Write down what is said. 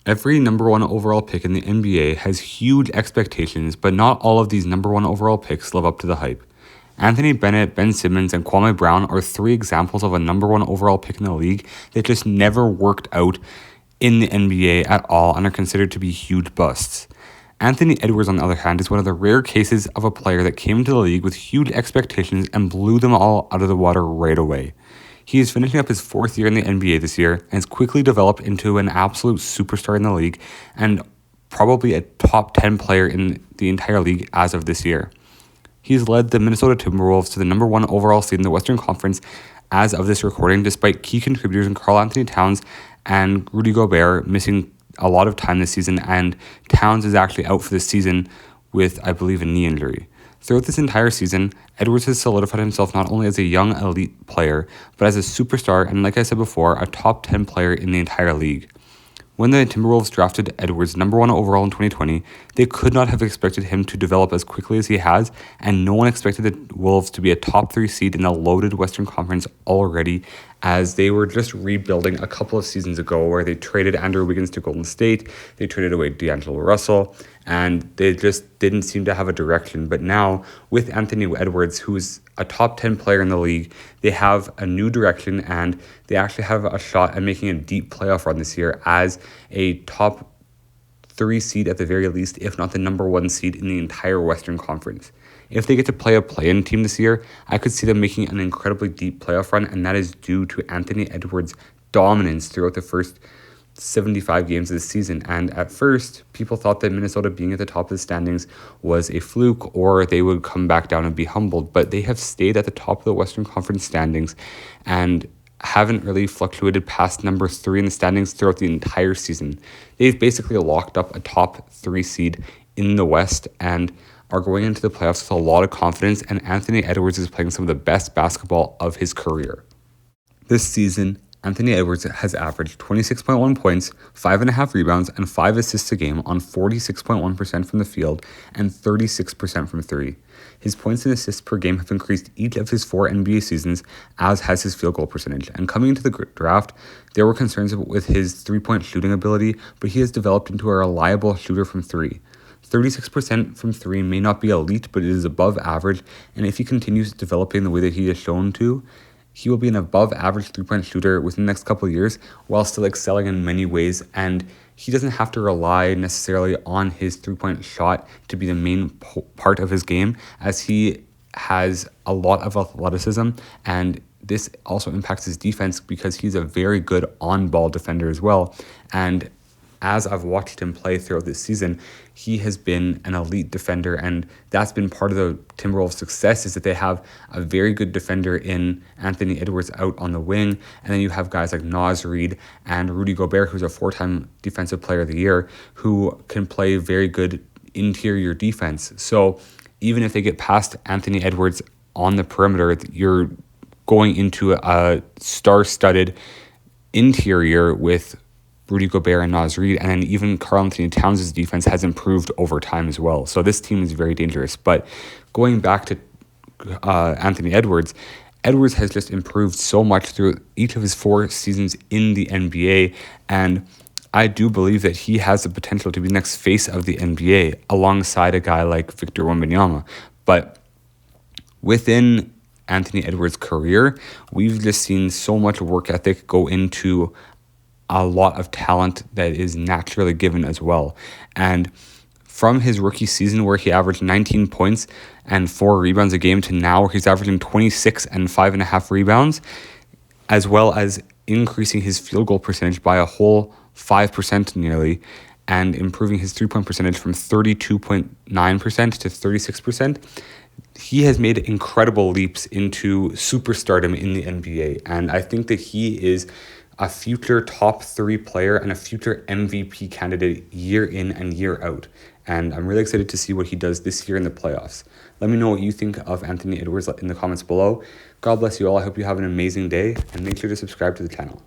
Every number one overall pick in the NBA has huge expectations, but not all of these number one overall picks live up to the hype. Anthony Bennett, Ben Simmons, and Kwame Brown are three examples of a number one overall pick in the league that just never worked out in the NBA at all and are considered to be huge busts. Anthony Edwards, on the other hand, is one of the rare cases of a player that came into the league with huge expectations and blew them all out of the water right away. He is finishing up his fourth year in the NBA this year and has quickly developed into an absolute superstar in the league and probably a top 10 player in the entire league as of this year. He's led the Minnesota Timberwolves to the number one overall seed in the Western Conference as of this recording, despite key contributors in Karl-Anthony Towns and Rudy Gobert missing a lot of time this season, and Towns is actually out for this season with, I believe, a knee injury. Throughout this entire season, Edwards has solidified himself not only as a young elite player, but as a superstar and, like I said before, a top 10 player in the entire league. When the Timberwolves drafted Edwards number one overall in 2020, they could not have expected him to develop as quickly as he has, and no one expected the Wolves to be a top 3 seed in the loaded Western Conference already, as they were just rebuilding a couple of seasons ago where they traded Andrew Wiggins to Golden State, they traded away D'Angelo Russell, and they just didn't seem to have a direction. But now, with Anthony Edwards, who's a top 10 player in the league, they have a new direction, and they actually have a shot at making a deep playoff run this year as a top 3 seed at the very least, if not the number 1 seed in the entire Western Conference. If they get to play a play-in team this year, I could see them making an incredibly deep playoff run, and that is due to Anthony Edwards' dominance throughout the first 75 games of the season. And at first, people thought that Minnesota being at the top of the standings was a fluke, or they would come back down and be humbled, but they have stayed at the top of the Western Conference standings and haven't really fluctuated past number 3 in the standings throughout the entire season. They've basically locked up a top 3 seed in the West and are going into the playoffs with a lot of confidence, and Anthony Edwards is playing some of the best basketball of his career. This season, Anthony Edwards has averaged 26.1 points, 5.5 rebounds, and 5 assists a game on 46.1% from the field and 36% from 3. His points and assists per game have increased each of his 4 NBA seasons, as has his field goal percentage. And coming into the draft, there were concerns with his three-point shooting ability, but he has developed into a reliable shooter from 3. 36% from 3 may not be elite, but it is above average, and if he continues developing the way that he has shown to, he will be an above average three-point shooter within the next couple of years while still excelling in many ways, and he doesn't have to rely necessarily on his three-point shot to be the main part of his game, as he has a lot of athleticism, and this also impacts his defense because he's a very good on-ball defender as well. And as I've watched him play throughout this season, he has been an elite defender, and that's been part of the Timberwolves' success, is that they have a very good defender in Anthony Edwards out on the wing, and then you have guys like Naz Reid and Rudy Gobert, who's a 4-time Defensive Player of the Year, who can play very good interior defense. So even if they get past Anthony Edwards on the perimeter, you're going into a star-studded interior with Rudy Gobert and Naz Reid, and then even Karl-Anthony Towns' defense has improved over time as well. So this team is very dangerous. But going back to Anthony Edwards, Edwards has just improved so much through each of his 4 seasons in the NBA, and I do believe that he has the potential to be the next face of the NBA alongside a guy like Victor Wembanyama. But within Anthony Edwards' career, we've just seen so much work ethic go into a lot of talent that is naturally given as well. And from his rookie season where he averaged 19 points and 4 rebounds a game to now where he's averaging 26 and 5.5 rebounds, as well as increasing his field goal percentage by a whole 5% nearly, and improving his three-point percentage from 32.9% to 36%, he has made incredible leaps into superstardom in the NBA. And I think that he is a future top 3 player and a future MVP candidate year in and year out. And I'm really excited to see what he does this year in the playoffs. Let me know what you think of Anthony Edwards in the comments below. God bless you all. I hope you have an amazing day, and make sure to subscribe to the channel.